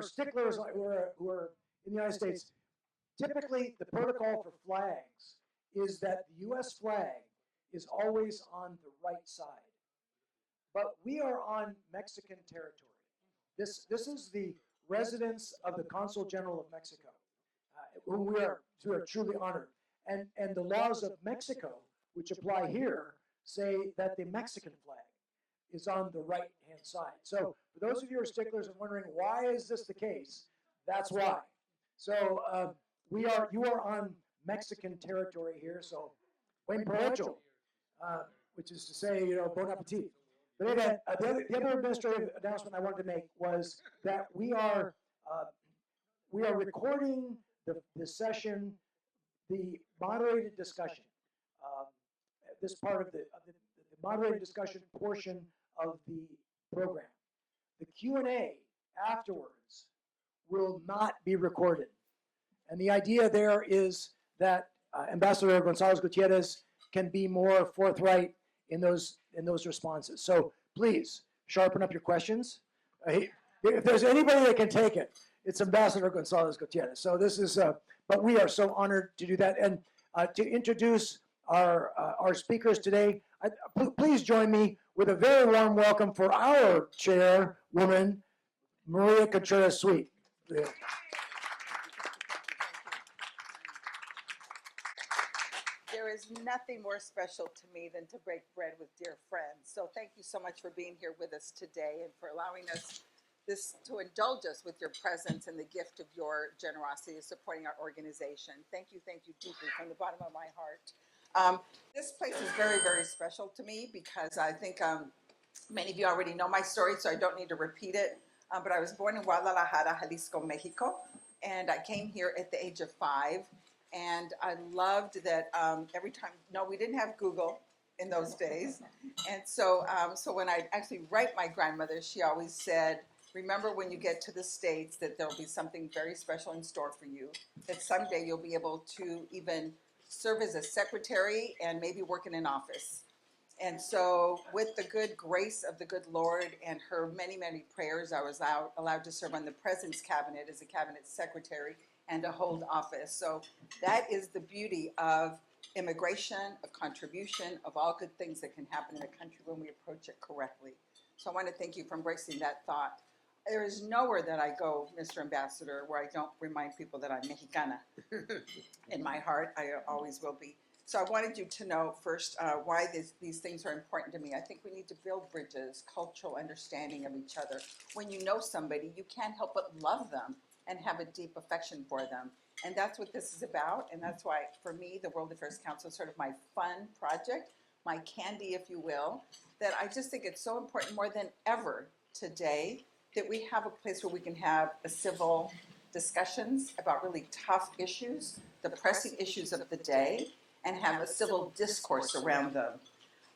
sticklers who are in the United States, typically the protocol for flags is that the U.S. flag is always on the right side. But we are on Mexican territory. This is the residence of the Consul General of Mexico, whom we are truly honored. And the laws of Mexico, which apply here, say that the Mexican flag is on the right-hand side. So for those of you who are sticklers and wondering why is this the case, that's why. So you are on Mexican territory here. So buen provecho, which is to say, bon appetit. But anyway, the other administrative announcement I wanted to make was that we are recording the session, the moderated discussion. This part of the moderated discussion portion of the program. The Q&A afterwards will not be recorded. And the idea there is that Ambassador González Gutiérrez can be more forthright in those responses. So please sharpen up your questions. If there's anybody that can take it, it's Ambassador González Gutiérrez. So this is, but we are so honored to do that. And to introduce our speakers today, please join me with a very warm welcome for our chairwoman, Maria Contreras-Sweet. Yeah. There is nothing more special to me than to break bread with dear friends. So thank you so much for being here with us today and for allowing us to indulge us with your presence and the gift of your generosity of supporting our organization. Thank you deeply from the bottom of my heart. This place is very, very special to me because I think many of you already know my story, so I don't need to repeat it. But I was born in Guadalajara, Jalisco, Mexico, and I came here at the age of 5. And I loved that every time, we didn't have Google in those days. And so when I actually write my grandmother, she always said, remember when you get to the States that there'll be something very special in store for you, that someday you'll be able to even serve as a secretary and maybe work in an office. And so with the good grace of the good Lord and her many, many prayers, I was allowed to serve on the President's cabinet as a cabinet secretary and to hold office. So that is the beauty of immigration, of contribution, of all good things that can happen in a country when we approach it correctly. So I want to thank you for embracing that thought. There is nowhere that I go, Mr. Ambassador, where I don't remind people that I'm Mexicana. In my heart, I always will be. So I wanted you to know first why these things are important to me. I think we need to build bridges, cultural understanding of each other. When you know somebody, you can't help but love them and have a deep affection for them. And that's what this is about. And that's why, for me, the World Affairs Council is sort of my fun project, my candy, if you will, that I just think it's so important more than ever today that we have a place where we can have a civil discussions about really tough issues, the pressing issues of the day, and have a civil discourse around them.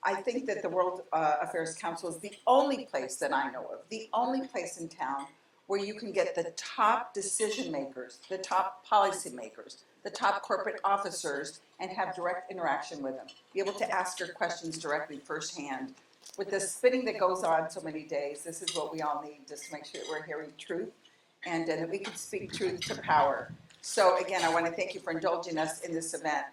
I think that the World Affairs Council is the only place that I know of, the only place in town where you can get the top decision makers, the top policy makers, the top corporate officers, and have direct interaction with them. Be able to ask your questions directly firsthand. With the spinning that goes on so many days, this is what we all need just to make sure that we're hearing truth and that we can speak truth to power. So again, I want to thank you for indulging us in this event.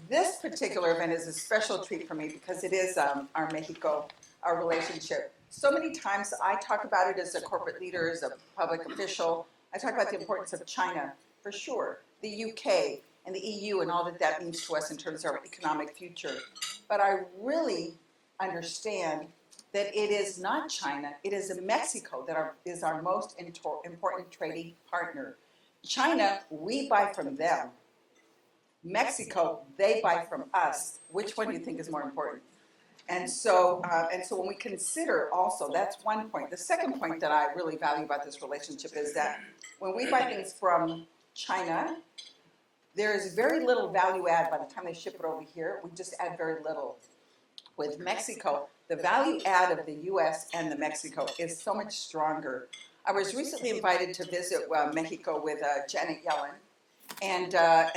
This particular event is a special treat for me because it is our Mexico, our relationship. So many times I talk about it as a corporate leader, as a public official. I talk about the importance of China, for sure, the UK and the EU and all that that means to us in terms of our economic future. But I really understand that it is not China, it is Mexico that is our most important trading partner. China, we buy from them. Mexico, they buy from us. Which one do you think is more important? And so when we consider also, that's one point. The second point that I really value about this relationship is that when we buy things from China, there is very little value add by the time they ship it over here. We just add very little. With Mexico, the value add of the U.S. and the Mexico is so much stronger. I was recently invited to visit Mexico with Janet Yellen. And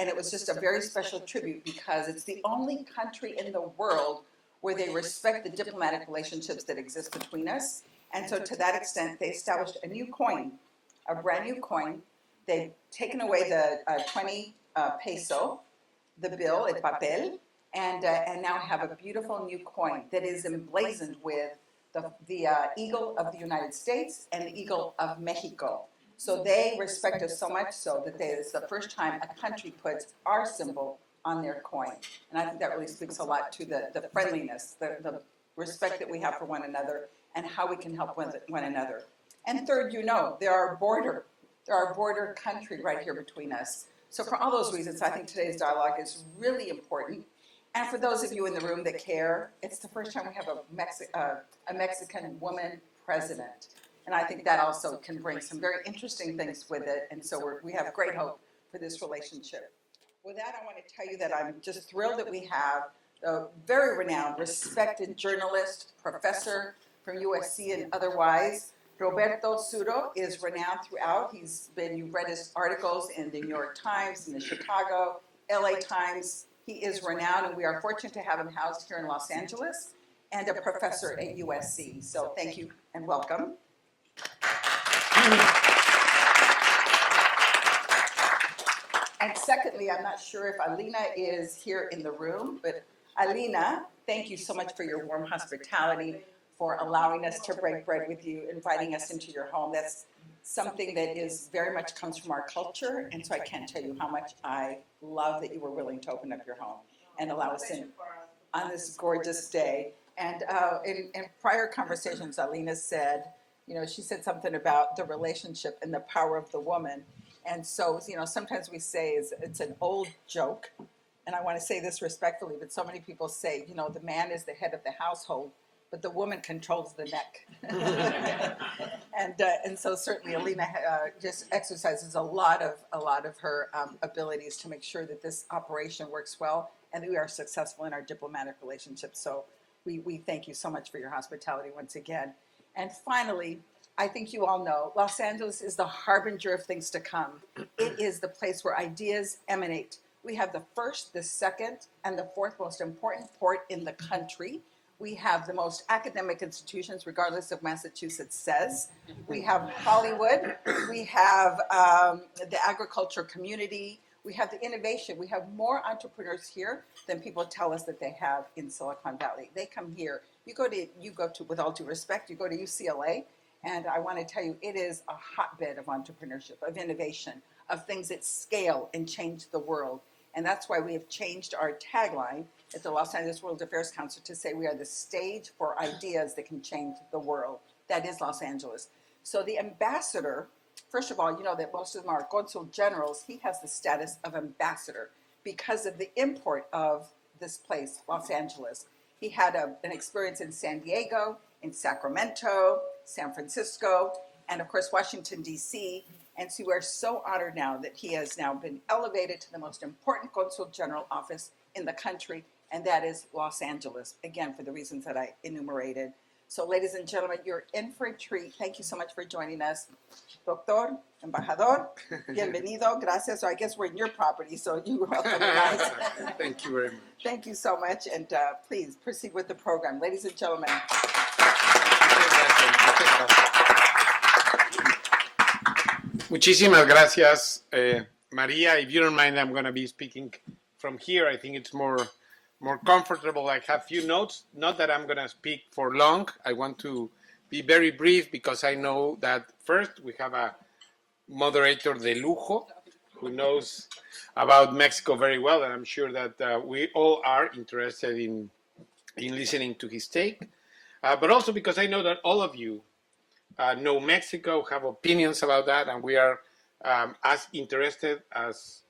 it was just a very special tribute because it's the only country in the world where they respect the diplomatic relationships that exist between us. And so to that extent, they established a new coin a brand new coin. They've taken away the 20 peso, the bill, el papel, and now have a beautiful new coin that is emblazoned with the eagle of the United States and the eagle of Mexico. So they respect us so much so that it's the first time a country puts our symbol on their coin. And I think that really speaks a lot to the friendliness, the respect that we have for one another and how we can help one another. And third, there are border country right here between us. So for all those reasons, I think today's dialogue is really important. And for those of you in the room that care, it's the first time we have a Mexican woman president. And I think that also can bring some very interesting things with it. And so we have great hope for this relationship. With that, I want to tell you that I'm just thrilled that we have a very renowned, respected journalist, professor from USC and otherwise. Roberto Suro is renowned throughout. You've read his articles in the New York Times, in the Chicago, LA Times. He is renowned, and we are fortunate to have him housed here in Los Angeles and a professor at USC. So thank you and welcome. And secondly, I'm not sure if Alina is here in the room, but Alina, thank you so much for your warm hospitality, for allowing us to break bread with you, inviting us into your home. That's something that is very much comes from our culture, and so I can't tell you how much I love that you were willing to open up your home and allow us in on this gorgeous day. And in prior conversations, Alina said, she said something about the relationship and the power of the woman. And so, sometimes we say it's an old joke, and I want to say this respectfully, but so many people say, the man is the head of the household, but the woman controls the neck. And so certainly Alina just exercises a lot of her abilities to make sure that this operation works well and that we are successful in our diplomatic relationships. So we thank you so much for your hospitality once again. And finally, I think you all know, Los Angeles is the harbinger of things to come. It is the place where ideas emanate. We have the first, the second, and the fourth most important port in the country. We have the most academic institutions, regardless of Massachusetts says. We have Hollywood. We have the agriculture community. We have the innovation. We have more entrepreneurs here than people tell us that they have in Silicon Valley. They come here. You go to, with all due respect, you go to UCLA, and I want to tell you, it is a hotbed of entrepreneurship, of innovation, of things that scale and change the world. And that's why we have changed our tagline at the Los Angeles World Affairs Council to say we are the stage for ideas that can change the world. That is Los Angeles. So the ambassador, first of all, you know that most of them are consul generals. He has the status of ambassador because of the import of this place, Los Angeles. He had an experience in San Diego, in Sacramento, San Francisco, and of course, Washington, D.C. And so we're so honored now that he has now been elevated to the most important consul general office in the country, and that is Los Angeles, again, for the reasons that I enumerated. So ladies and gentlemen, you're in for a treat. Thank you so much for joining us. Doctor, Embajador, bienvenido, gracias. So I guess we're in your property, so you're welcome, guys. Thank you very much. Thank you so much, and please proceed with the program. Ladies and gentlemen. Muchísimas gracias, Maria. If you don't mind, I'm going to be speaking from here. I think it's more comfortable. I have few notes. Not that I'm going to speak for long. I want to be very brief because I know that first we have a moderator de lujo who knows about Mexico very well, and I'm sure that we all are interested in listening to his take. But also because I know that all of you know Mexico, have opinions about that, and we are as interested as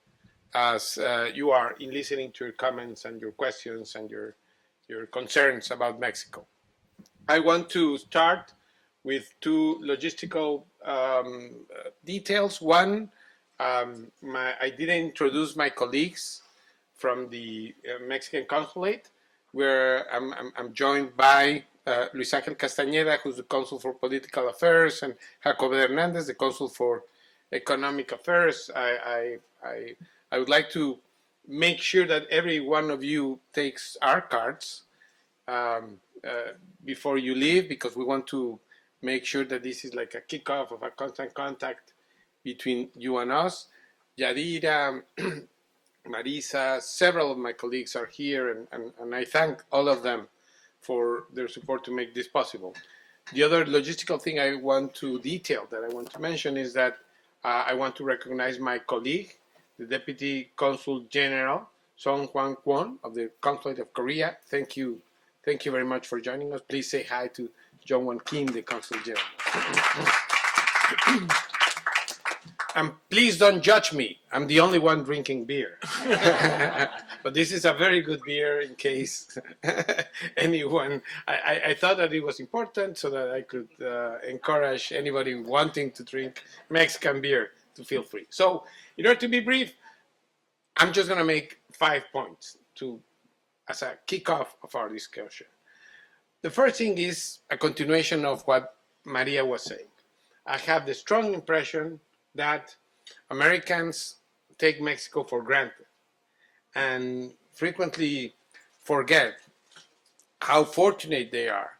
you are in listening to your comments and your questions and your concerns about Mexico. I want to start with two logistical details. One, I didn't introduce my colleagues from the Mexican consulate, where I'm joined by Luis Ángel Castañeda, who's the Consul for Political Affairs, and Jacobo Hernandez, the Consul for Economic Affairs. I would like to make sure that every one of you takes our cards before you leave, because we want to make sure that this is like a kickoff of a constant contact between you and us. Yadira, Marisa, several of my colleagues are here, and I thank all of them for their support to make this possible. The other logistical thing I want to detail, that I want to mention, is that I want to recognize my colleague, the Deputy Consul General, Song Hwang Kwon of the Consulate of Korea. Thank you very much for joining us. Please say hi to Jong Won Kim, the Consul General. And please don't judge me. I'm the only one drinking beer. But this is a very good beer in case anyone, I thought that it was important so that I could encourage anybody wanting to drink Mexican beer to feel free. So in order to be brief, I'm just going to make 5 points as a kickoff of our discussion. The first thing is a continuation of what Maria was saying. I have the strong impression that Americans take Mexico for granted and frequently forget how fortunate they are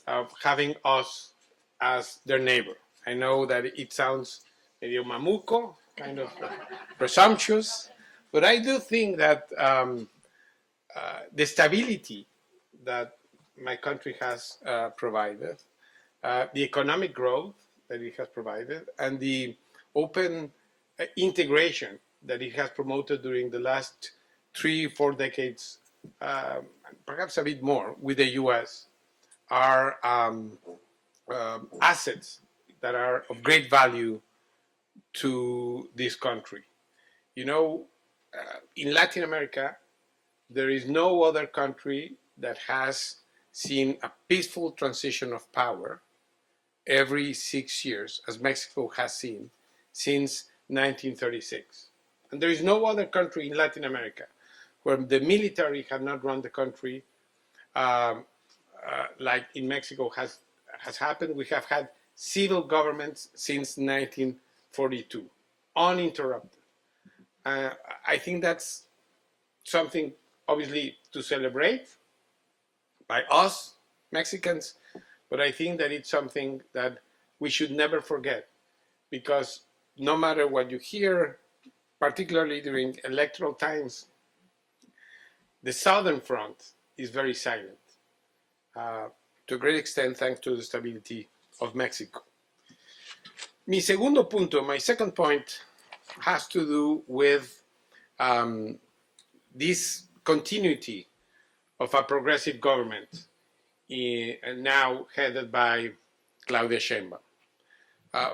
of having us as their neighbor. I know that it sounds medio mamuco, kind of presumptuous, but I do think that the stability that my country has provided, the economic growth that it has provided, and the open integration that it has promoted during the last 3-4 decades, perhaps a bit more, with the US, are assets that are of great value to this country. You know, in Latin America, there is no other country that has seen a peaceful transition of power every 6 years, as Mexico has seen since 1936. And there is no other country in Latin America where the military have not run the country like in Mexico has happened. We have had civil governments since 1942, uninterrupted. I think that's something obviously to celebrate by us Mexicans, but I think that it's something that we should never forget, because no matter what you hear, particularly during electoral times, the Southern Front is very silent, to a great extent thanks to the stability of Mexico. My second point has to do with this continuity of a progressive government now headed by Claudia Sheinbaum.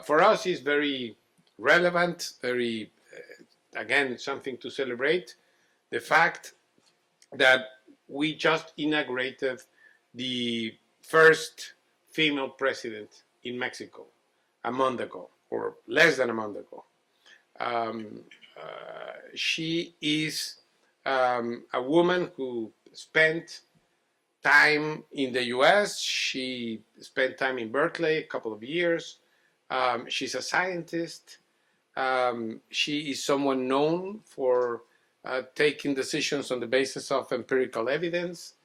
For us, it's very relevant, very, again, something to celebrate, the fact that we just inaugurated the first female president in Mexico a month ago, or less than a month ago. She is a woman who spent time in the US. She spent time in Berkeley a couple of years. She's a scientist. She is someone known for taking decisions on the basis of empirical evidence.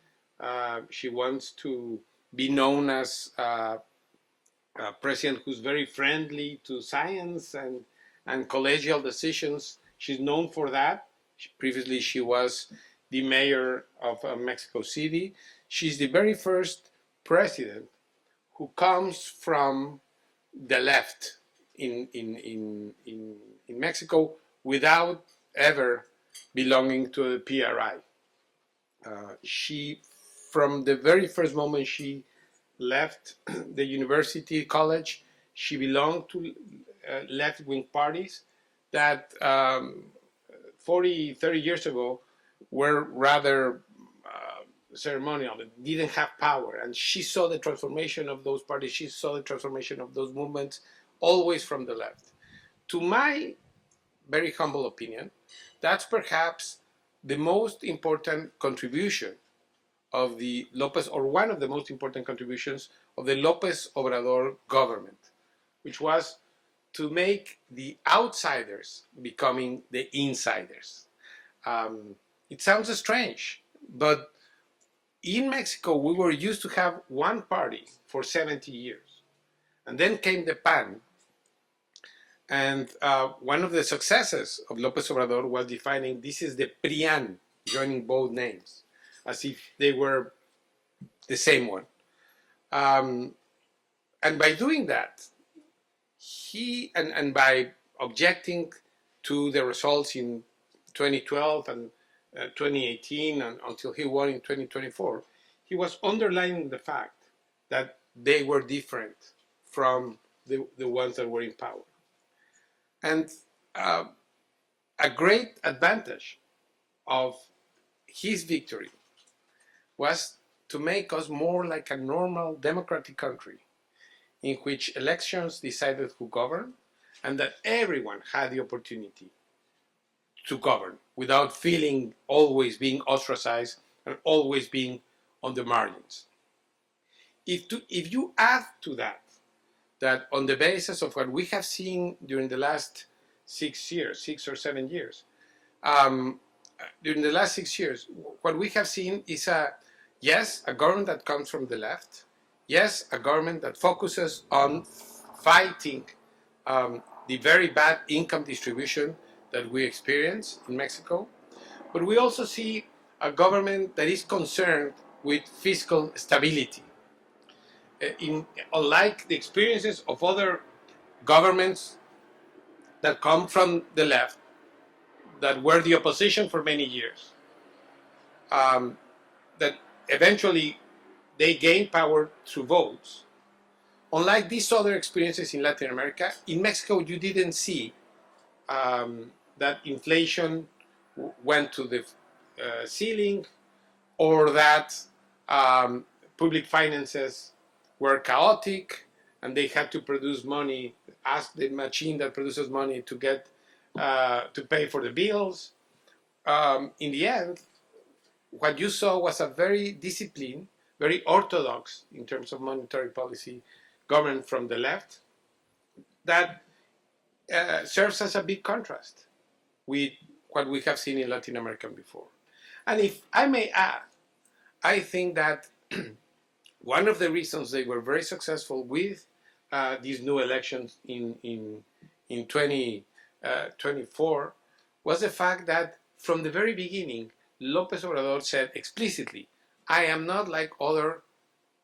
She wants to be known as a president who's very friendly to science and collegial decisions. She's known for that. Previously, she was the mayor of Mexico City. She's the very first president who comes from the left in Mexico without ever belonging to the PRI. She, from the very first moment she left the university college, she belonged to left-wing parties that 40, 30 years ago were rather ceremonial, didn't have power. And she saw the transformation of those parties, she saw the transformation of those movements, always from the left. To my very humble opinion, that's perhaps the most important contribution of the Lopez, or one of the most important contributions of the Lopez Obrador government, which was to make the outsiders becoming the insiders. It sounds strange, but in Mexico, we were used to have one party for 70 years. And then came the PAN. And one of the successes of López Obrador was defining this is the PRIAN, joining both names, as if they were the same one. And by doing that, and by objecting to the results in 2012 and 2018 and until he won in 2024, he was underlining the fact that they were different from the ones that were in power. And a great advantage of his victory was to make us more like a normal democratic country in which elections decided who governed and that everyone had the opportunity to govern without feeling always being ostracized and always being on the margins. If you add to that, that on the basis of what we have seen during the last 6 or 7 years, during the last 6 years, what we have seen is a government that comes from the left, yes, a government that focuses on fighting the very bad income distribution that we experience in Mexico, but we also see a government that is concerned with fiscal stability. Unlike the experiences of other governments that come from the left, that were the opposition for many years, that eventually they gained power through votes. Unlike these other experiences in Latin America, in Mexico you didn't see that inflation went to the ceiling, or that public finances were chaotic and they had to produce money, ask the machine that produces money to get to pay for the bills. In the end, what you saw was a very disciplined, very orthodox in terms of monetary policy government from the left that serves as a big contrast with what we have seen in Latin America before. And if I may add, I think that one of the reasons they were very successful with these new elections in 2024 was the fact that from the very beginning, López Obrador said explicitly, I am not like other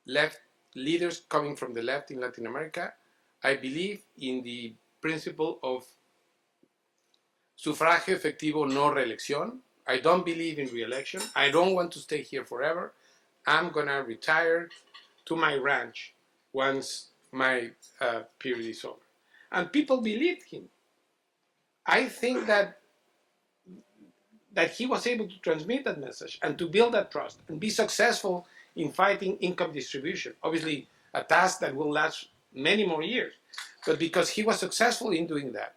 left leaders coming from the left in Latin America. I believe in the principle of sufragio efectivo no reelección. I don't believe in re-election. I don't want to stay here forever. I'm gonna retire to my ranch once my period is over. And people believed him. I think that he was able to transmit that message and to build that trust and be successful in fighting income distribution. Obviously, a task that will last many more years. But because he was successful in doing that,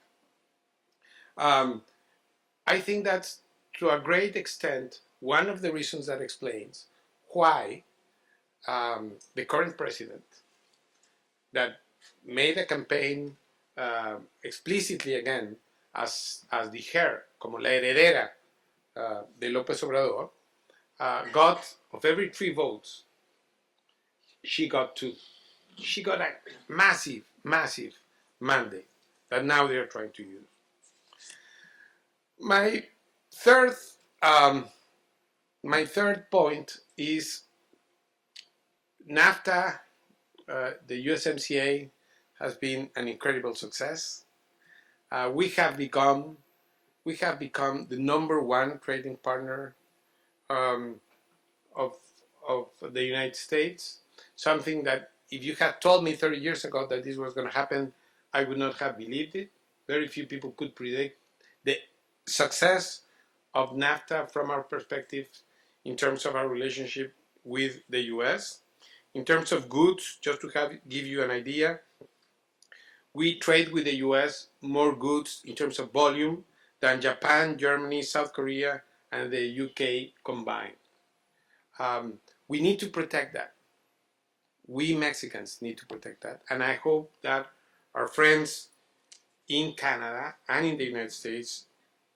I think that's to a great extent one of the reasons that explains why the current president that made a campaign explicitly again as the heir, como la heredera de López Obrador, got, of every 3 votes, she got 2. She got a massive, massive mandate that now they're trying to use. My third point is NAFTA, the USMCA, has been an incredible success. We have become the #1 trading partner of the United States. Something that if you had told me 30 years ago that this was going to happen, I would not have believed it. Very few people could predict the success of NAFTA from our perspective in terms of our relationship with the US. In terms of goods, just to give you an idea, we trade with the US more goods in terms of volume than Japan, Germany, South Korea, and the UK combined. We need to protect that. We Mexicans need to protect that. And I hope that our friends in Canada and in the United States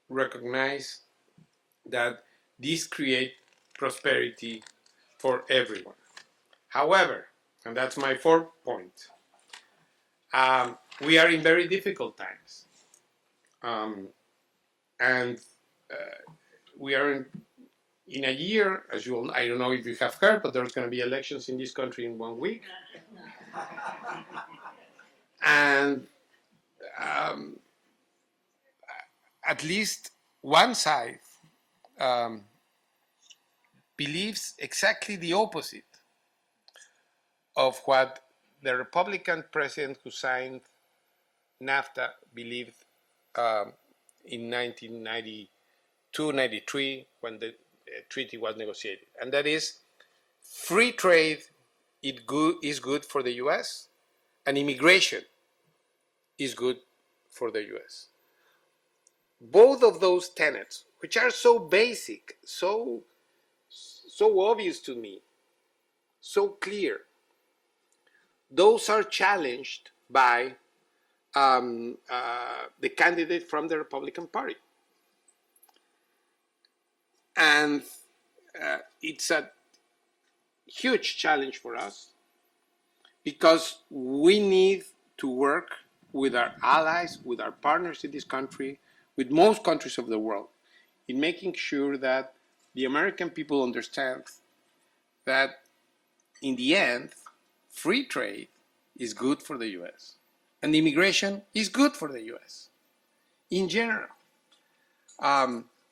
recognize that this creates prosperity for everyone. However, and that's my 4th point, we are in very difficult times. Um, and we are in a year, as you all, I don't know if you have heard, but there's going to be elections in this country in 1 week. And um, at least one side um, believes exactly the opposite of what the Republican president who signed NAFTA believed um, in 1992, 93, when the treaty was negotiated. And that is free trade is good for the US, and immigration is good for the US. Both of those tenets, which are so basic, so obvious to me, so clear, those are challenged by the candidate from the Republican Party. And it's a huge challenge for us because we need to work with our allies, with our partners in this country, with most countries of the world, in making sure that the American people understand that in the end, free trade is good for the US, and immigration is good for the US in general.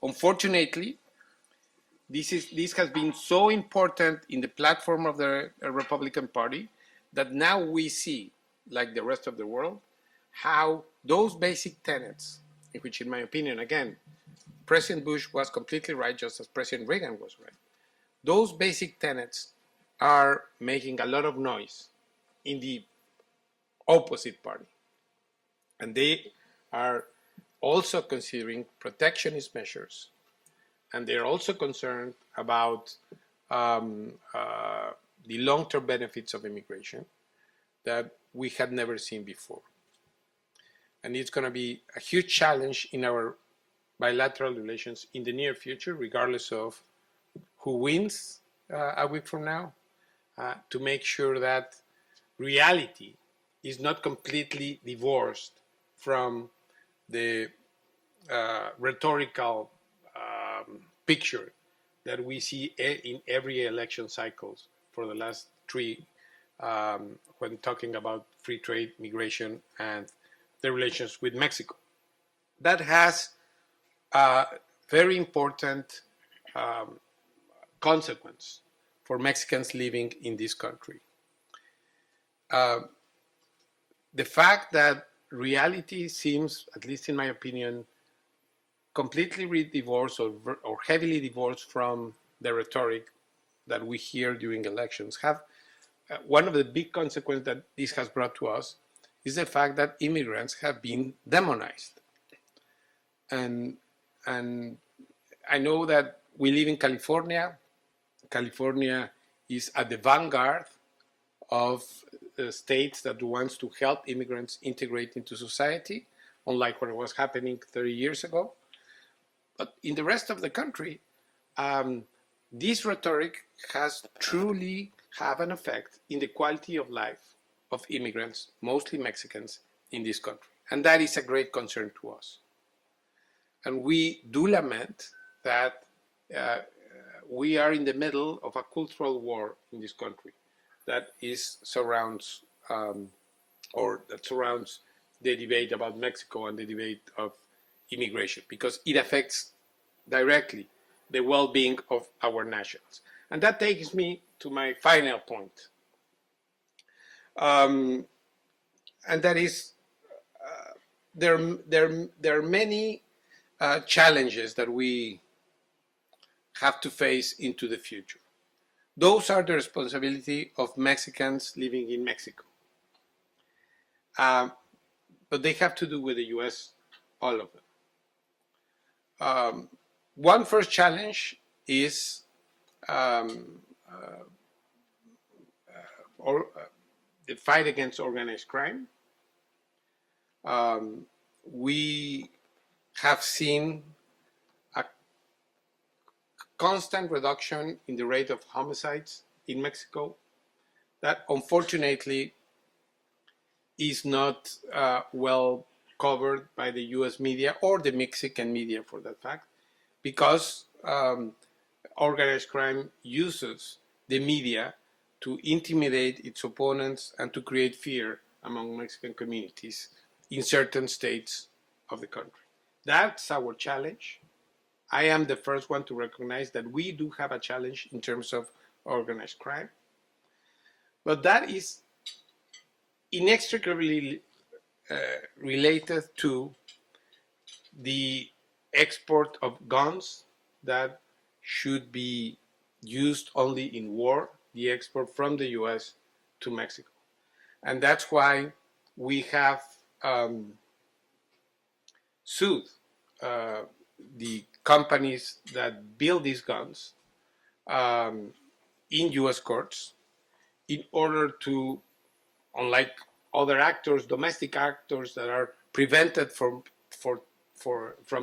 Unfortunately, this has been so important in the platform of the Republican Party that now we see, like the rest of the world, how those basic tenets, in which, in my opinion, again, President Bush was completely right, just as President Reagan was right. Those basic tenets are making a lot of noise in the opposite party. And they are also considering protectionist measures. And they're also concerned about the long-term benefits of immigration that we had never seen before. And it's going to be a huge challenge in our bilateral relations in the near future, regardless of who wins a week from now, to make sure that reality is not completely divorced from the rhetorical picture that we see in every election cycles for the last three, when talking about free trade, migration, and the relations with Mexico. That has a very important consequence for Mexicans living in this country. The fact that reality seems, at least in my opinion, completely divorced or heavily divorced from the rhetoric that we hear during elections have one of the big consequences that this has brought to us is the fact that immigrants have been demonized. And I know that we live in California. California is at the vanguard of states that wants to help immigrants integrate into society, unlike what was happening 30 years ago. But in the rest of the country, this rhetoric has truly have an effect in the quality of life of immigrants, mostly Mexicans, in this country. And that is a great concern to us. And we do lament that we are in the middle of a cultural war in this country that surrounds the debate about Mexico and the debate of immigration, because it affects directly the well-being of our nationals. And that takes me to my final point. And that is, there are many challenges that we have to face into the future. Those are the responsibility of Mexicans living in Mexico. But they have to do with the US, all of them. One first challenge is the fight against organized crime. We have seen a constant reduction in the rate of homicides in Mexico that unfortunately is not well covered by the US media or the Mexican media for that fact, because organized crime uses the media to intimidate its opponents and to create fear among Mexican communities in certain states of the country. That's our challenge. I am the first one to recognize that we do have a challenge in terms of organized crime, but that is inextricably related to the export of guns that should be used only in war, the export from the US to Mexico. And that's why we have sued the companies that build these guns in US courts in order to, unlike other actors, domestic actors that are prevented from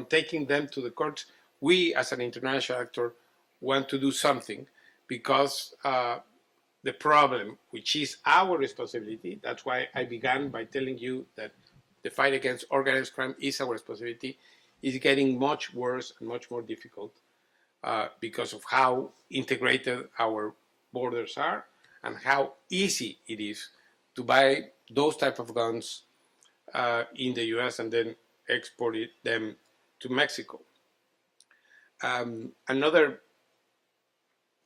taking them to the courts, we as an international actor want to do something because the problem, which is our responsibility, that's why I began by telling you that the fight against organized crime is our responsibility, is getting much worse and much more difficult because of how integrated our borders are and how easy it is to buy those type of guns in the US and then export them to Mexico. Another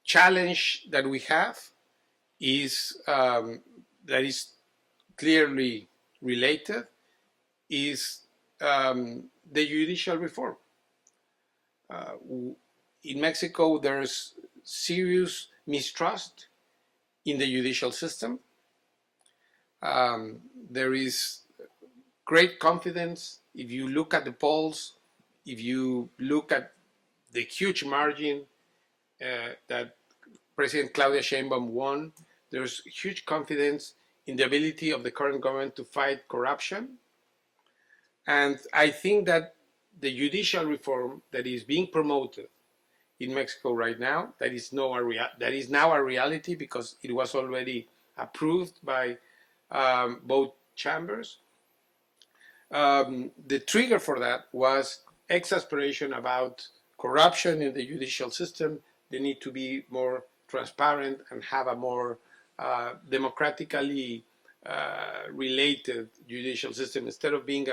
challenge that we have is that is clearly related is the judicial reform. In Mexico, there's serious mistrust in the judicial system. There is great confidence. If you look at the polls, if you look at the huge margin that President Claudia Sheinbaum won, there's huge confidence in the ability of the current government to fight corruption. And I think that the judicial reform that is being promoted in Mexico right now, that is now a reality because it was already approved by both chambers. The trigger for that was exasperation about corruption in the judicial system. They need to be more transparent and have a more democratically related judicial system instead of being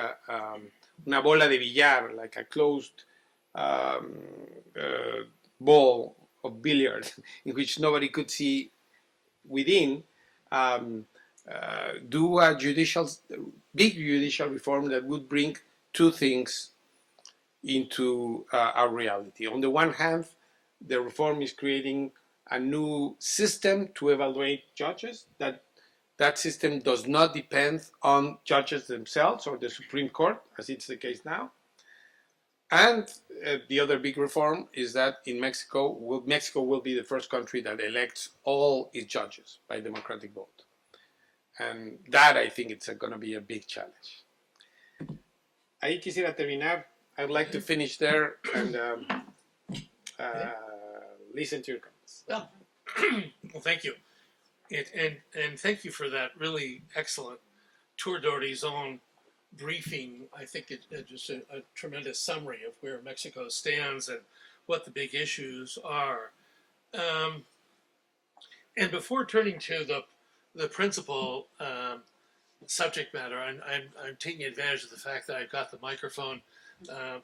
una bola de billar, like a closed ball of billiards in which nobody could see within. Do a big judicial reform that would bring two things into our reality. On the one hand, the reform is creating a new system to evaluate judges. That system does not depend on judges themselves or the Supreme Court, as it's the case now. And the other big reform is that in Mexico will be the first country that elects all its judges by democratic vote. And that, I think, it's going to be a big challenge. Ahí quisiera terminar. I'd like to finish there and listen to your comments. Well, well, thank you. And thank you for that really excellent tour d'horizon briefing. I think it's just a tremendous summary of where Mexico stands and what the big issues are. And before turning to the principal subject matter, I'm taking advantage of the fact that I've got the microphone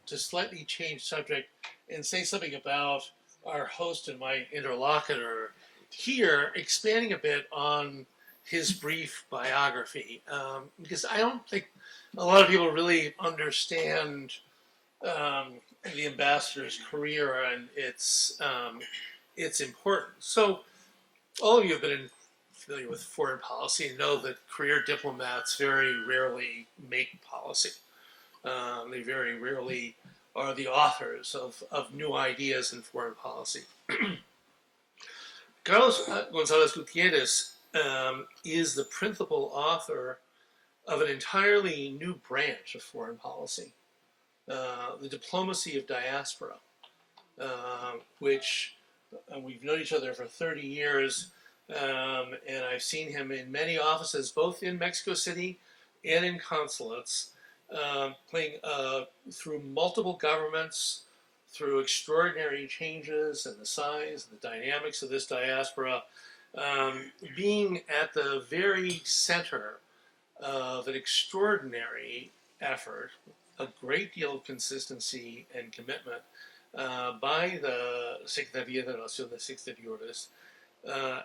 to slightly change subject and say something about our host and my interlocutor here, expanding a bit on his brief biography, because I don't think a lot of people really understand the ambassador's career and its importance. So all of you have been familiar with foreign policy and know that career diplomats very rarely make policy. They very rarely are the authors of new ideas in foreign policy. Carlos González Gutiérrez is the principal author of an entirely new branch of foreign policy, the diplomacy of diaspora, which we've known each other for 30 years, and I've seen him in many offices, both in Mexico City and in consulates, playing through multiple governments, through extraordinary changes in the size and the dynamics of this diaspora, being at the very center of an extraordinary effort, a great deal of consistency and commitment by the Secretaría de Relaciones Exteriores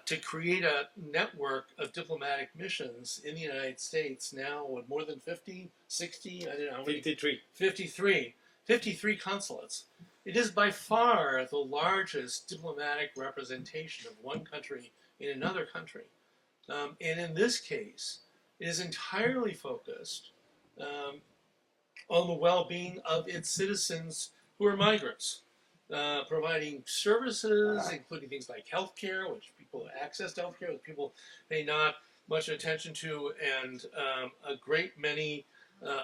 to create a network of diplomatic missions in the United States now with more than 50, 60, I don't know how many. 53. 53 consulates. It is by far the largest diplomatic representation of one country in another country. And in this case, it is entirely focused on the well-being of its citizens who are migrants, providing services, including things like healthcare, which people access to healthcare, which people pay not much attention to, and a great many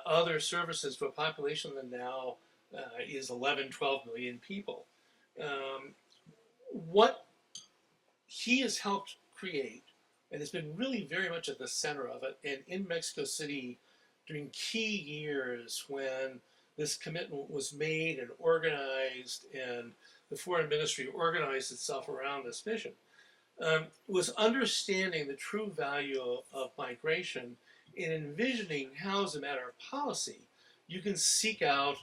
other services to a population that now is 11, 12 million people. What he has helped create, and has been really very much at the center of it, and in Mexico City during key years when this commitment was made and organized and the foreign ministry organized itself around this mission, was understanding the true value of migration and envisioning how, as a matter of policy, you can seek out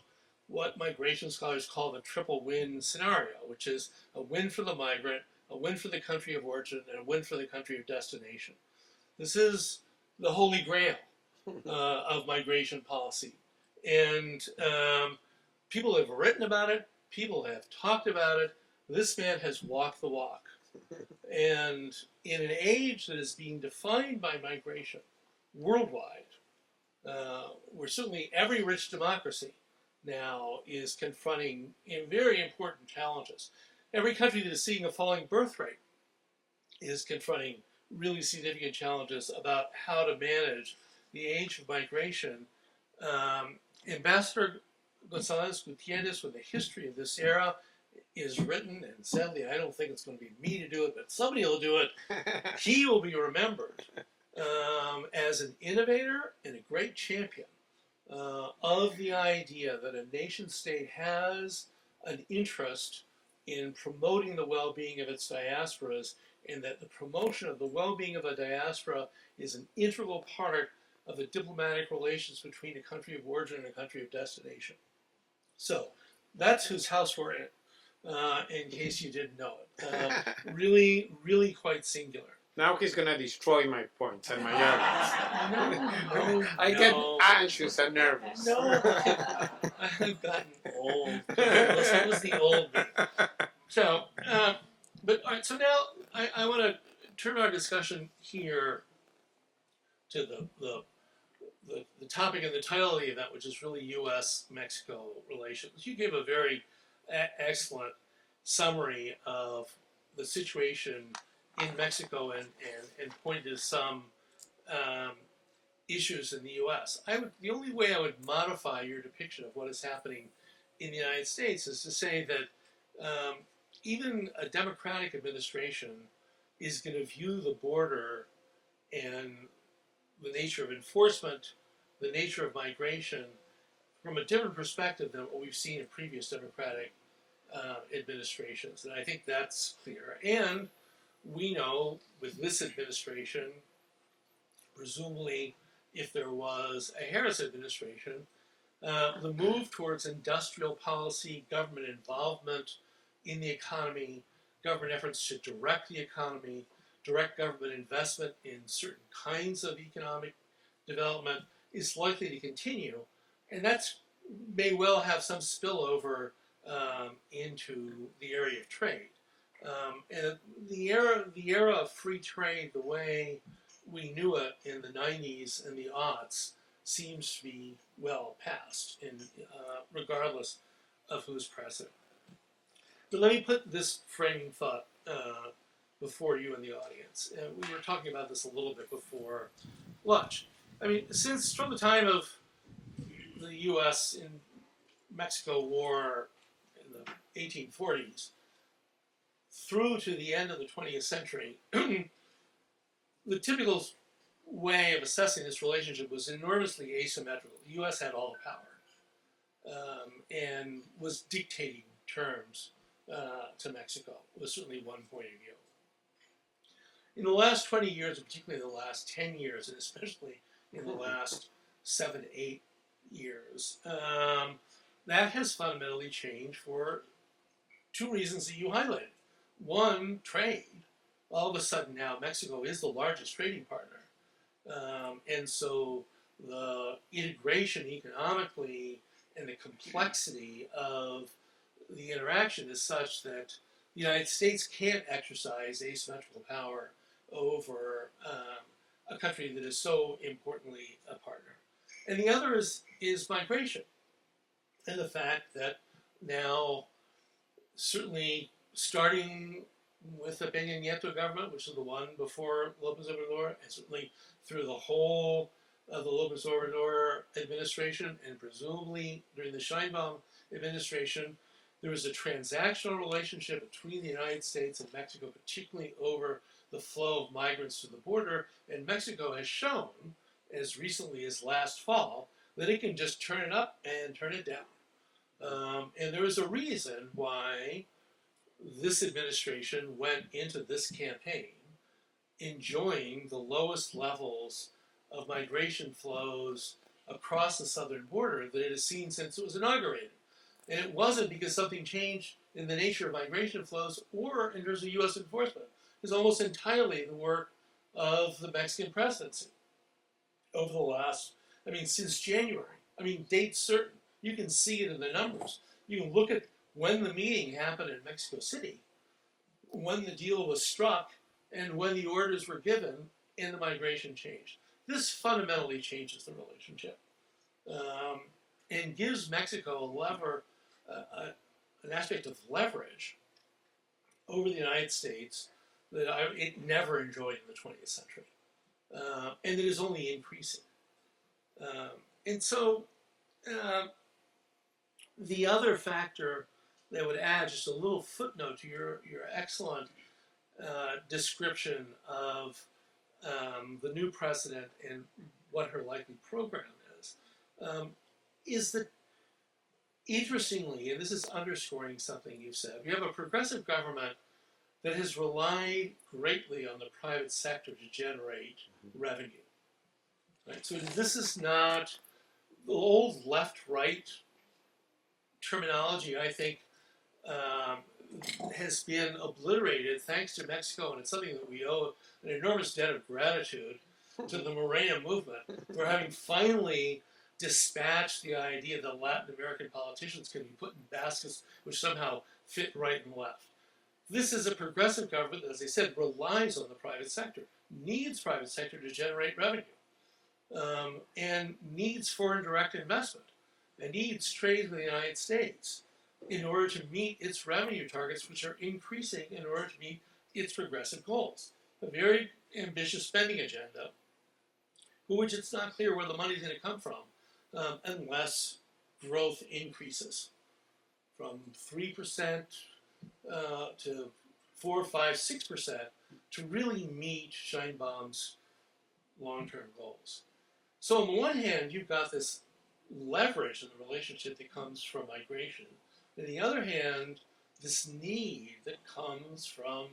what migration scholars call the triple win scenario, which is a win for the migrant, a win for the country of origin, and a win for the country of destination. This is the holy grail of migration policy. And people have written about it, people have talked about it. This man has walked the walk. And in an age that is being defined by migration worldwide, where certainly every rich democracy now is confronting very important challenges. Every country that is seeing a falling birth rate is confronting really significant challenges about how to manage the age of migration. Ambassador González Gutiérrez, with the history of this era, is written, and sadly I don't think it's going to be me to do it, but somebody will do it. He will be remembered as an innovator and a great champion of the idea that a nation state has an interest in promoting the well-being of its diasporas, and that the promotion of the well-being of a diaspora is an integral part of the diplomatic relations between a country of origin and a country of destination. So that's whose house we're in, in case you didn't know it. Really, really quite singular. Now he's gonna destroy my points and my arguments. No, I get anxious and nervous. No, I've gotten old. That was the old me. So, but all right, so now I want to turn our discussion here to the topic and the title of the event, which is really U.S.-Mexico relations. You gave a very excellent summary of the situation in Mexico and pointed to some issues in the U.S. The only way I would modify your depiction of what is happening in the United States is to say that even a Democratic administration is going to view the border and the nature of enforcement, the nature of migration, from a different perspective than what we've seen in previous Democratic administrations. And I think that's clear. And we know with this administration, presumably if there was a Harris administration, the move towards industrial policy, government involvement in the economy, government efforts to direct the economy, direct government investment in certain kinds of economic development is likely to continue. And that may well have some spillover into the area of trade. And the era of free trade, the way we knew it in the 90s and the aughts, seems to be well past, regardless of who's president. But let me put this framing thought before you and the audience. We were talking about this a little bit before lunch. I mean, since from the time of the U.S. and Mexico War in the 1840s through to the end of the 20th century, the typical way of assessing this relationship was enormously asymmetrical. The U.S. had all the power and was dictating terms to Mexico, was certainly one point of view. In the last 20 years, and particularly in the last 10 years, and especially in the last 7 to 8 years, that has fundamentally changed for two reasons that you highlighted. One, trade. All of a sudden now, Mexico is the largest trading partner. And so the integration economically and the complexity of the interaction is such that the United States can't exercise asymmetrical power over a country that is so importantly a partner. And the other is migration, and the fact that now, certainly starting with the Peña Nieto government, which is the one before López Obrador, and certainly through the whole of the López Obrador administration, and presumably during the Sheinbaum administration, there was a transactional relationship between the United States and Mexico, particularly over the flow of migrants to the border, and Mexico has shown, as recently as last fall, that it can just turn it up and turn it down. And there is a reason why this administration went into this campaign enjoying the lowest levels of migration flows across the southern border that it has seen since it was inaugurated. And it wasn't because something changed in the nature of migration flows or in terms of U.S. enforcement. It was almost entirely the work of the Mexican presidency over the last, since January. Date certain. You can see it in the numbers. You can look at when the meeting happened in Mexico City, when the deal was struck, and when the orders were given, and the migration changed. This fundamentally changes the relationship and gives Mexico a lever, an aspect of leverage over the United States that it never enjoyed in the 20th century, and that is only increasing. And so the other factor that would add just a little footnote to your excellent description of the new president and what her likely program is that, interestingly, and this is underscoring something you've said, you have a progressive government that has relied greatly on the private sector to generate revenue. Right? So this is not the old left-right terminology, I think, has been obliterated thanks to Mexico, and it's something that we owe an enormous debt of gratitude to the Morena movement for having finally dispatched the idea that Latin American politicians can be put in baskets which somehow fit right and left. This is a progressive government that, as I said, relies on the private sector, needs private sector to generate revenue, and needs foreign direct investment, and needs trade with the United States in order to meet its revenue targets, which are increasing in order to meet its progressive goals. A very ambitious spending agenda, for which it's not clear where the money is going to come from, unless growth increases from 3% to 4, 5, 6% to really meet Sheinbaum's long-term goals. So on the one hand, you've got this leverage in the relationship that comes from migration. On the other hand, this need that comes from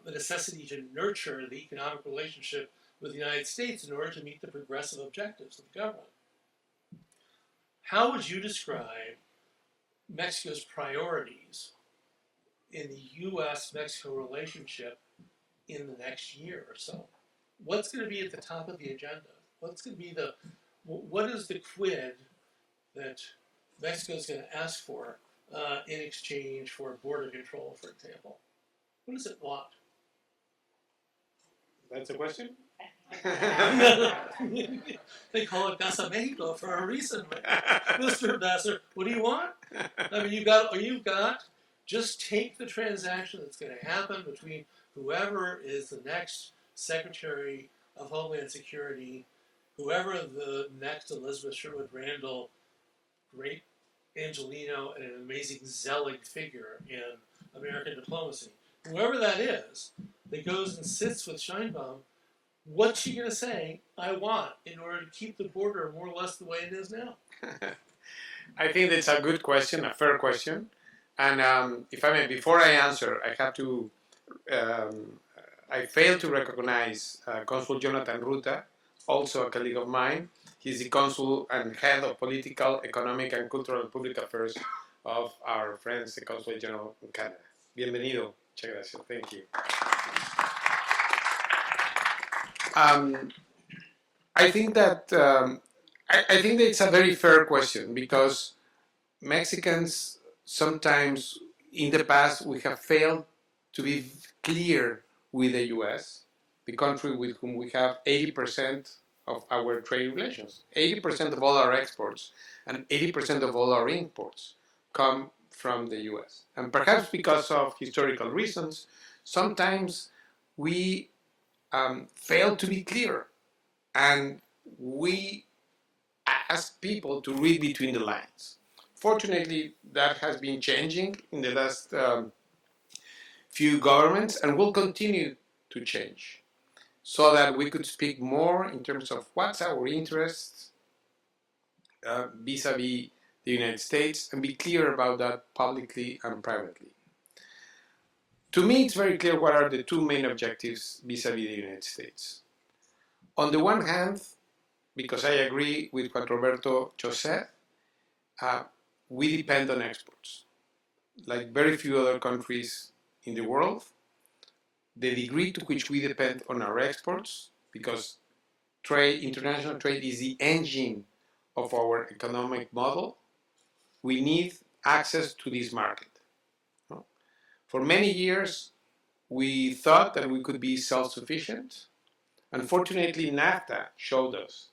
the necessity to nurture the economic relationship with the United States in order to meet the progressive objectives of the government. How would you describe Mexico's priorities in the U.S.-Mexico relationship in the next year or so? What's going to be at the top of the agenda? What is the quid that Mexico is going to ask for in exchange for border control, for example? What does it want? That's a question? They call it Casa Mexico for a reason, Mr. Ambassador. What do you want? You've got, just take the transaction that's going to happen between whoever is the next Secretary of Homeland Security, whoever the next Elizabeth Sherwood Randall, great Angelino, and an amazing zealot figure in American diplomacy. Whoever that is, that goes and sits with Sheinbaum, what's she going to say I want in order to keep the border more or less the way it is now? I think that's a good question, a fair question. And if I may, before I answer, I have to, um, I failed to recognize Consul Jonathan Ruta, also a colleague of mine. He's the consul and head of political, economic, and cultural and public affairs of our friends, the Consul General in Canada. Bienvenido. Muchas gracias. Thank you. I think that I think that it's a very fair question because Mexicans sometimes in the past we have failed to be clear with the U.S., the country with whom we have 80% of our trade relations. 80% of all our exports and 80% of all our imports come from the U.S. And perhaps because of historical reasons, sometimes we fail to be clear and we ask people to read between the lines. Fortunately, that has been changing in the last few governments and will continue to change so that we could speak more in terms of what's our interests vis-a-vis the United States and be clear about that publicly and privately. To me, it's very clear what are the two main objectives vis-a-vis the United States. On the one hand, because I agree with what Roberto just said, we depend on exports. Like very few other countries in the world, the degree to which we depend on our exports, because trade, international trade is the engine of our economic model, we need access to this market. For many years, we thought that we could be self-sufficient. Unfortunately, NAFTA showed us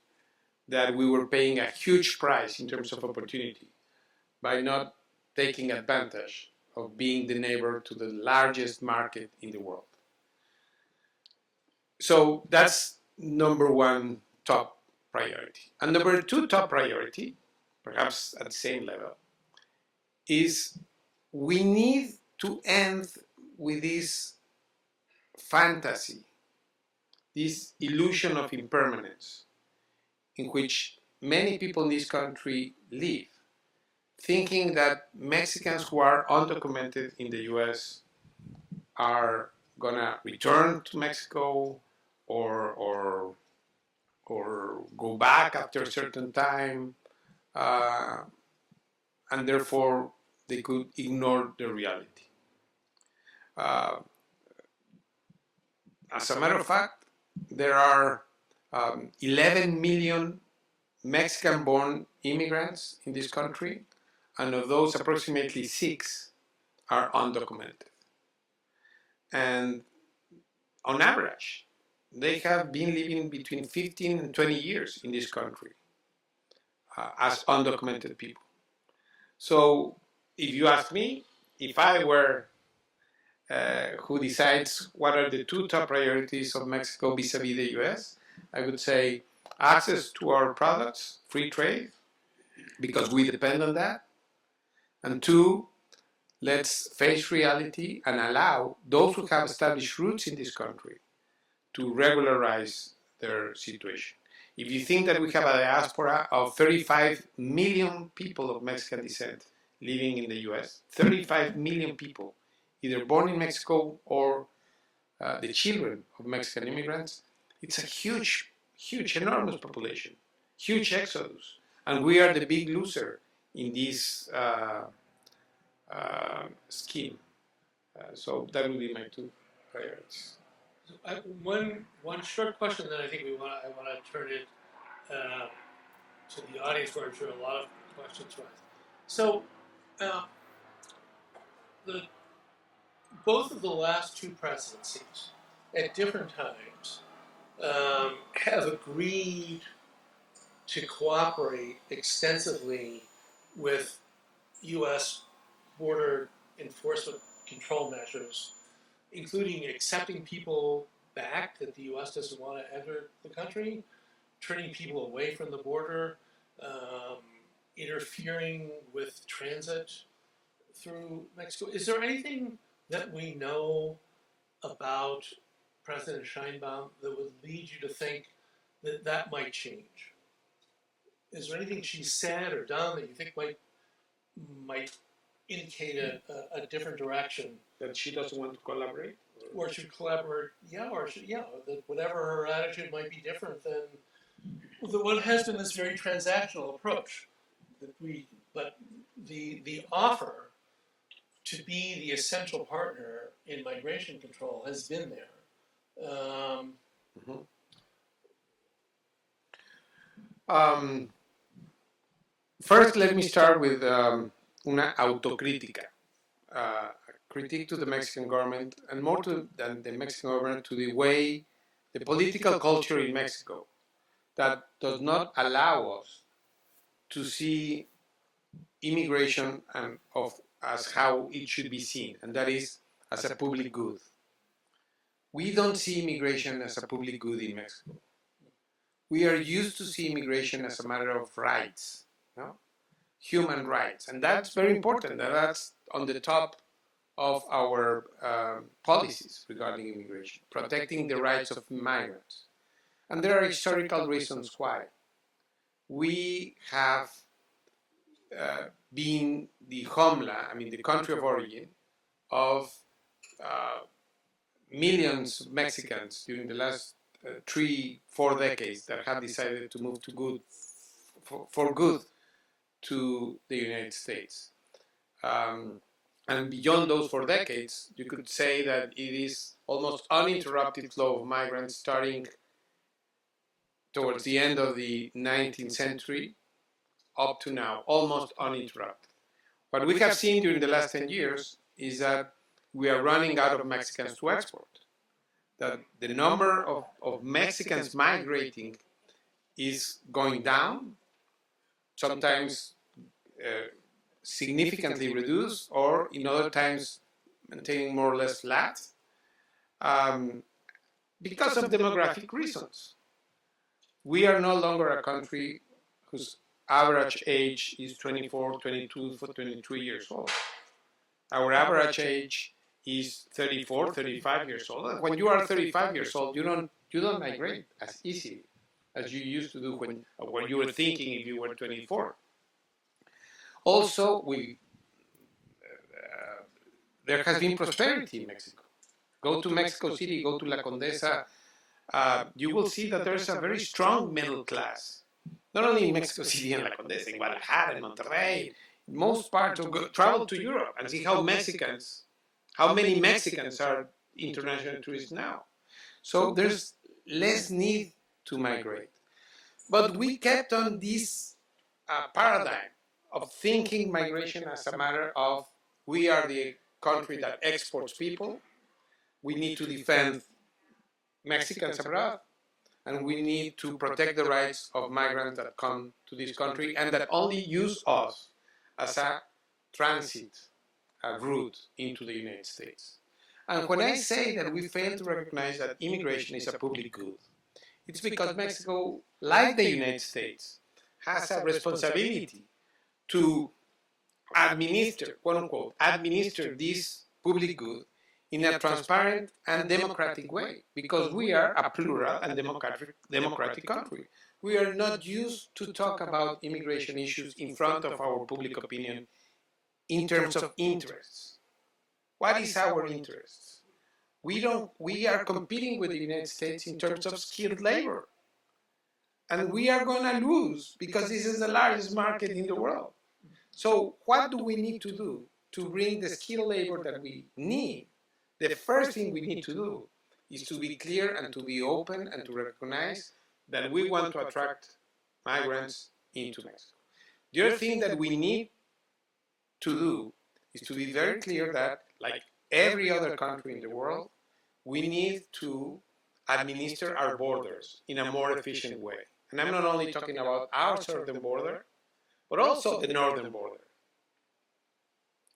that we were paying a huge price in terms of opportunity by not taking advantage of being the neighbor to the largest market in the world. So that's number one top priority. And number two top priority, perhaps at the same level, is we need to end with this fantasy, this illusion of impermanence in which many people in this country live, thinking that Mexicans who are undocumented in the US are gonna return to Mexico or go back after a certain time, and therefore they could ignore the reality. As a matter of fact, there are 11 million Mexican-born immigrants in this country, and of those, approximately 6 are undocumented. And on average, they have been living between 15 and 20 years in this country as undocumented people. So if you ask me, if I were who decides what are the two top priorities of Mexico vis-a-vis the US, I would say access to our products, free trade, because we depend on that. And two, let's face reality and allow those who have established roots in this country to regularize their situation. If you think that we have a diaspora of 35 million people of Mexican descent living in the US, 35 million people, either born in Mexico or the children of Mexican immigrants, it's a huge, enormous population, huge exodus. And we are the big loser in this scheme. So that would be my two priorities. One short question that I think I want to turn it to the audience, where I'm sure a lot of questions rise. So, both of the last two presidencies, at different times, have agreed to cooperate extensively with U.S. border enforcement control measures, including accepting people back that the U.S. doesn't want to enter the country, turning people away from the border, interfering with transit through Mexico. Is there anything that we know about President Sheinbaum that would lead you to think that that might change? Is there anything she said or done that you think might indicate a different direction? That she doesn't want to collaborate? Or should collaborate, that whatever her attitude might be different than what has been this very transactional approach. But the offer to be the essential partner in migration control has been there. First, let me start with una autocrítica, critique to the Mexican government, and more than the Mexican government, to the way, the political culture in Mexico that does not allow us to see immigration as how it should be seen, and that is as a public good. We don't see immigration as a public good in Mexico. We are used to see immigration as a matter of rights, no? Human rights, and that's very important. That's on the top of our policies regarding immigration, protecting the rights of migrants. And there are historical reasons why. We have been the homeland, the country of origin of millions of Mexicans during the last 3-4 decades that have decided to move for good to the United States. And beyond those 4 decades, you could say that it is almost uninterrupted flow of migrants starting towards the end of the 19th century up to now, almost uninterrupted. What we have seen during the last 10 years is that we are running out of Mexicans to export. That the number of Mexicans migrating is going down, sometimes significantly reduced, or in other times maintaining more or less flat, because of demographic reasons. We are no longer a country whose average age is 24, 22, 23 years old. Our average age is 34, 35 years old. When you are 35 years old, you don't migrate as easily as you used to do when you were thinking if you were 24. Also, there has been prosperity in Mexico. Go to Mexico City, go to La Condesa, you will see that there's a very strong middle class. Not only in Mexico City and La Condesa, in Guadalajara, in Monterrey, most parts of travel to Europe and see how many Mexicans are international tourists now. So there's less need to migrate. But we kept on this paradigm of thinking migration as a matter of we are the country that exports people, we need to defend Mexicans abroad, and we need to protect the rights of migrants that come to this country and that only use us as a transit route into the United States. And when I say that we fail to recognize that immigration is a public good, it's because Mexico, like the United States, has a responsibility to administer, quote unquote, administer this public good in a transparent and democratic way, because we are a plural and democratic country. We are not used to talk about immigration issues in front of our public opinion in terms of interests. What is our interests? We are competing with the United States in terms of skilled labor. And we are going to lose because this is the largest market in the world. So what do we need to do to bring the skilled labor that we need? The first thing we need to do is to be clear and to be open and to recognize that we want to attract migrants into Mexico. The other thing that we need to do is to be very clear that, like every other country in the world, we need to administer our borders in a more efficient way. And I'm not only talking about our southern border, but also the northern border.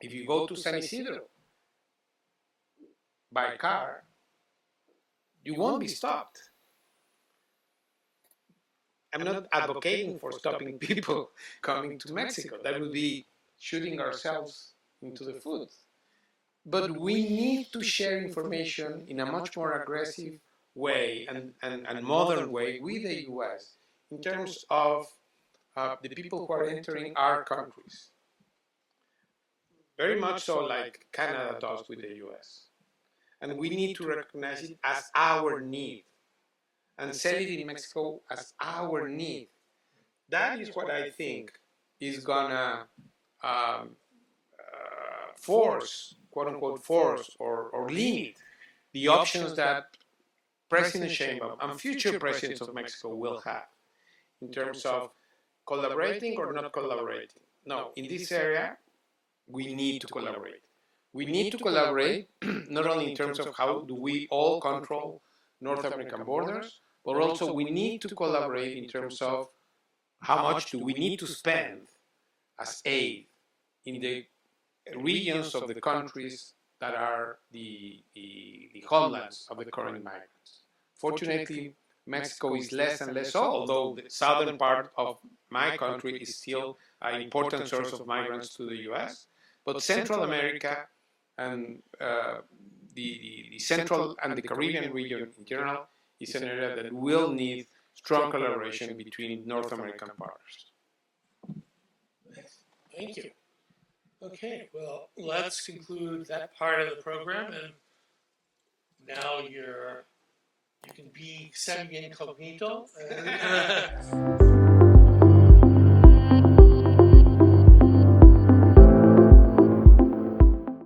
If you go to San Isidro by car, you won't be stopped. I'm not advocating for stopping people coming to Mexico. That would be shooting ourselves into the foot. but we need to share information in a much more aggressive way and modern way with the US in terms of the people who are entering our countries. Very much so like Canada does with the US. And we need to recognize it as our need and sell it in Mexico as our need. That is what I think is gonna force, quote unquote, force or limit the options that President Sheinbaum and future presidents of Mexico will have in terms of collaborating or not collaborating. No, in this area, we need to collaborate. We need to collaborate not only in terms of how do we all control North American borders, but also we need to collaborate in terms of how much do we need to spend as aid in the regions of the countries that are the homelands of the current migrants. Fortunately, Mexico is less and less so, although the southern part of my country is still an important source of migrants to the US. But Central America and the Central and the Caribbean region in general is an area that will need strong collaboration between North American partners. Thank you. Okay, well, let's conclude that part of the program, and now you can be semi-incognito.